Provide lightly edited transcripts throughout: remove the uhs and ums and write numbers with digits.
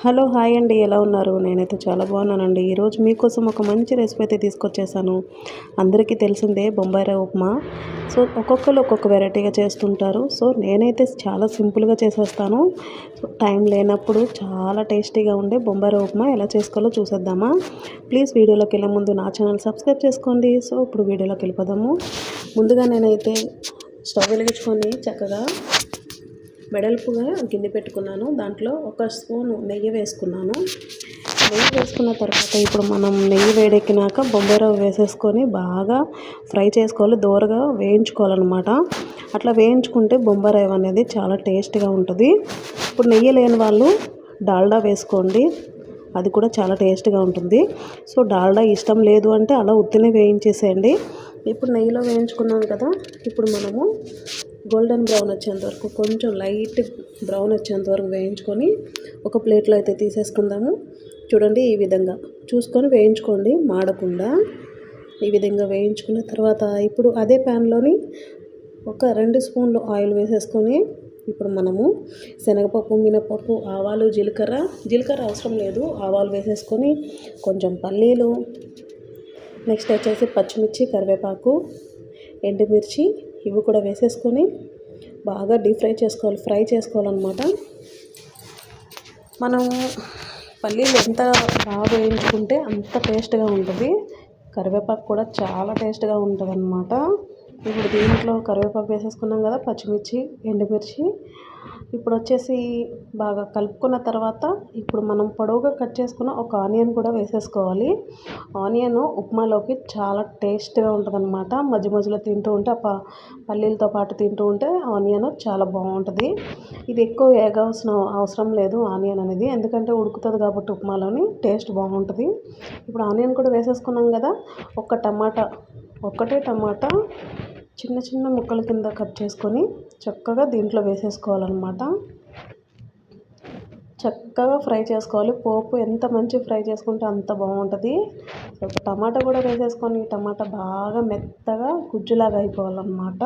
Hello hi అండి, ఎలా ఉన్నారు? నేనైతే చాలా బాగున్నానండి. ఈరోజు మీకోసం ఒక మంచి రెసిపీ అయితే తీసుకొచ్చేసాను. అందరికీ తెలిసిందే బొంబాయి రవ్వ ఉప్మా. సో ఒక్కొక్కరు ఒక్కొక్క వెరైటీగా చేస్తుంటారు. సో నేనైతే చాలా సింపుల్గా చేసేస్తాను. సో టైం లేనప్పుడు చాలా టేస్టీగా ఉండే బొంబాయి రవ్వ ఉప్మా ఎలా చేసుకోవాలో చూసేద్దామా? ప్లీజ్ వీడియోలోకి వెళ్ళే ముందు నా ఛానల్ సబ్స్క్రైబ్ చేసుకోండి. సో ఇప్పుడు వీడియోలోకి వెళ్ళిపోదాము. ముందుగా నేనైతే స్టవ్ వెలిగించుకొని చక్కగా వెడల్పుగా గిన్నె పెట్టుకున్నాను. దాంట్లో ఒక స్పూను నెయ్యి వేసుకున్నాను. నెయ్యి వేసుకున్న తర్వాత ఇప్పుడు మనం నెయ్యి వేడెక్కినాక బొంబాయి రవ్వ వేసేసుకొని బాగా ఫ్రై చేసుకోవాలి, దోరగా వేయించుకోవాలన్నమాట. అట్లా వేయించుకుంటే బొంబాయి రవ్వ అనేది చాలా టేస్ట్గా ఉంటుంది. ఇప్పుడు నెయ్యి లేని వాళ్ళు డాల్డా వేసుకోండి, అది కూడా చాలా టేస్ట్గా ఉంటుంది. సో డాల్డా ఇష్టం లేదు అంటే అలా ఉత్తినే వేయించేసేయండి. ఇప్పుడు నెయ్యిలో వేయించుకున్నాం కదా, ఇప్పుడు మనము గోల్డెన్ బ్రౌన్ వచ్చేంత వరకు, కొంచెం లైట్ బ్రౌన్ వచ్చేంత వరకు వేయించుకొని ఒక ప్లేట్లో అయితే తీసేసుకుందాము. చూడండి, ఈ విధంగా చూసుకొని వేయించుకోండి, మాడకుండా. ఈ విధంగా వేయించుకున్న తర్వాత ఇప్పుడు అదే ప్యాన్లోని ఒక 2 స్పూన్లు ఆయిల్ వేసేసుకొని ఇప్పుడు మనము శనగపప్పు, మినపప్పు, ఆవాలు, జీలకర్ర అవసరం లేదు, ఆవాలు వేసేసుకొని కొంచెం పల్లీలు, నెక్స్ట్ వచ్చేసి పచ్చిమిర్చి, కరివేపాకు, ఎండుమిర్చి ఇవి కూడా వేసేసుకొని బాగా డీప్ ఫ్రై చేసుకోవాలన్నమాట. మనం పల్లీలు ఎంత బాగా వేయించుకుంటే అంత టేస్ట్గా ఉంటుంది. కరివేపాకు కూడా చాలా టేస్ట్గా ఉంటుంది అన్నమాట. ఇప్పుడు దీంట్లో కరివేపాకు వేసేసుకున్నాం కదా, పచ్చిమిర్చి, ఎండుమిర్చి ఇప్పుడు వచ్చేసి బాగా కలుపుకున్న తర్వాత ఇప్పుడు మనం పొడవుగా కట్ చేసుకున్న ఒక ఆనియన్ కూడా వేసేసుకోవాలి. ఆనియన్ ఉప్మాలోకి చాలా టేస్ట్గా ఉంటుందన్నమాట. మధ్య మధ్యలో తింటూ ఉంటే పల్లీలతో పాటు తింటూ ఉంటే ఆనియన్ చాలా బాగుంటుంది. ఇది ఎక్కువ వేగాల్సిన అవసరం లేదు ఆనియన్ అనేది, ఎందుకంటే ఉడుకుతుంది కాబట్టి ఉప్మాలోని టేస్ట్ బాగుంటుంది. ఇప్పుడు ఆనియన్ కూడా వేసేసుకున్నాం కదా, ఒకటే టమాటా చిన్న చిన్న ముక్కల కింద కట్ చేసుకొని చక్కగా దీంట్లో వేసేసుకోవాలన్నమాట. చక్కగా ఫ్రై చేసుకోవాలి. పోపు ఎంత మంచి ఫ్రై చేసుకుంటే అంత బాగుంటుంది. ఒక టమాటా కూడా వేసేసుకొని టమాటా బాగా మెత్తగా గుజ్జులాగా అయిపోవాలన్నమాట.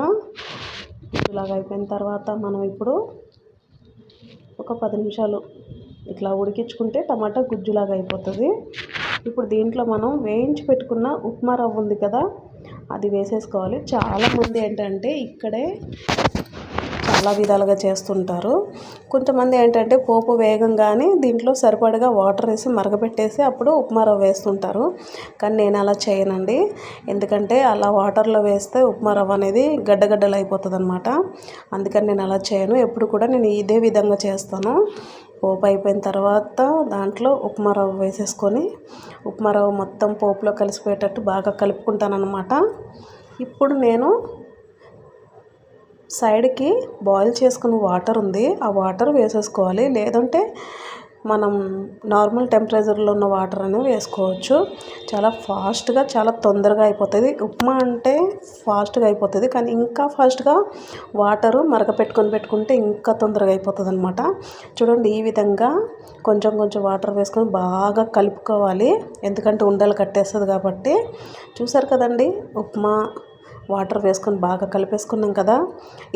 గుజ్జులాగా అయిపోయిన తర్వాత మనం ఇప్పుడు ఒక 10 నిమిషాలు ఇట్లా ఉడికించుకుంటే టమాటా గుజ్జులాగా అయిపోతుంది. ఇప్పుడు దీంట్లో మనం వేయించి పెట్టుకున్న ఉప్మా రవ్వ ఉంది కదా, అది వేసేసుకోవాలి. చాలామంది ఏంటంటే ఇక్కడే చాలా విధాలుగా చేస్తుంటారు. కొంతమంది ఏంటంటే పోపు వేగంగానే దీంట్లో సరిపడగా వాటర్ వేసి మరగపెట్టేసి అప్పుడు ఉప్మా రవ్వ వేస్తుంటారు. కానీ నేను అలా చేయనండి, ఎందుకంటే అలా వాటర్లో వేస్తే ఉప్మా రవ్వ అనేది గడ్డగడ్డలు అయిపోతుంది అనమాట. అందుకని నేను అలా చేయను. ఎప్పుడు కూడా నేను ఇదే విధంగా చేస్తాను. పోపు అయిపోయిన తర్వాత దాంట్లో ఉప్మా రవ్వ వేసేసుకొని ఉప్మా రవ్వ మొత్తం పోపులో కలిసిపోయేటట్టు బాగా కలుపుకుంటాను అన్నమాట. ఇప్పుడు నేను సైడ్కి బాయిల్ చేసుకున్న వాటర్ ఉంది, ఆ వాటర్ వేసేసుకోవాలి. లేదంటే మనం నార్మల్ టెంపరేచర్లో ఉన్న వాటర్ అనేవి వేసుకోవచ్చు. చాలా ఫాస్ట్గా, చాలా తొందరగా అయిపోతుంది. ఉప్మా అంటే ఫాస్ట్గా అయిపోతుంది, కానీ ఇంకా ఫాస్ట్గా వాటరు పెట్టుకుంటే ఇంకా తొందరగా అయిపోతుంది అనమాట. చూడండి, ఈ విధంగా కొంచెం కొంచెం వాటర్ వేసుకొని బాగా కలుపుకోవాలి, ఎందుకంటే ఉండలు కట్టేస్తుంది కాబట్టి. చూసారు కదండి, ఉప్మా వాటర్ వేసుకొని బాగా కలిపేసుకున్నాం కదా.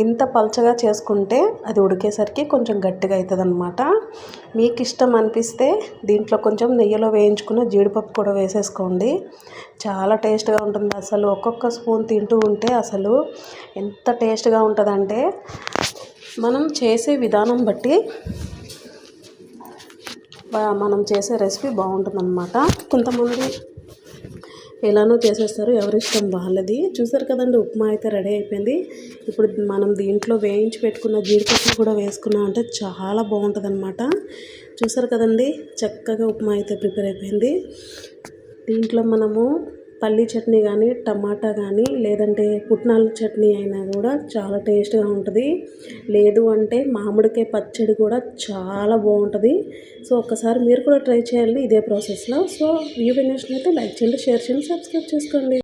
ఇంత పల్చగా చేసుకుంటే అది ఉడికేసరికి కొంచెం గట్టిగా అవుతుంది అనమాట. మీకు ఇష్టం అనిపిస్తే దీంట్లో కొంచెం నెయ్యిలో వేయించుకున్న జీడిపప్పు కూడా వేసేసుకోండి, చాలా టేస్ట్గా ఉంటుంది. అసలు ఒక్కొక్క స్పూన్ తింటూ ఉంటే అసలు ఎంత టేస్ట్గా ఉంటుందంటే మనం చేసే విధానం బట్టి మనం చేసే రెసిపీ బాగుంటుందన్నమాట. కొంతమంది ఎలానో చేసేస్తారు, ఎవరిష్టం వాళ్ళది. చూసారు కదండి, ఉప్మా అయితే రెడీ అయిపోయింది. ఇప్పుడు మనం దీంట్లో వేయించి పెట్టుకున్న జీడిపప్పు కూడా వేసుకున్నాం అంటే చాలా బాగుంటుంది అనమాట. చూసారు కదండి, చక్కగా ఉప్మా అయితే ప్రిపేర్ అయిపోయింది. దీంట్లో మనము పల్లీ చట్నీ కానీ, టమాటా కానీ, లేదంటే పుట్నాల చట్నీ అయినా కూడా చాలా టేస్ట్గా ఉంటుంది. లేదు అంటే మామిడికాయ పచ్చడి కూడా చాలా బాగుంటుంది. సో ఒక్కసారి మీరు కూడా ట్రై చేయండి ఇదే ప్రాసెస్లో. సో వీడియో నచ్చినట్లయితే లైక్ చేయండి, షేర్ చేయండి, సబ్స్క్రైబ్ చేసుకోండి.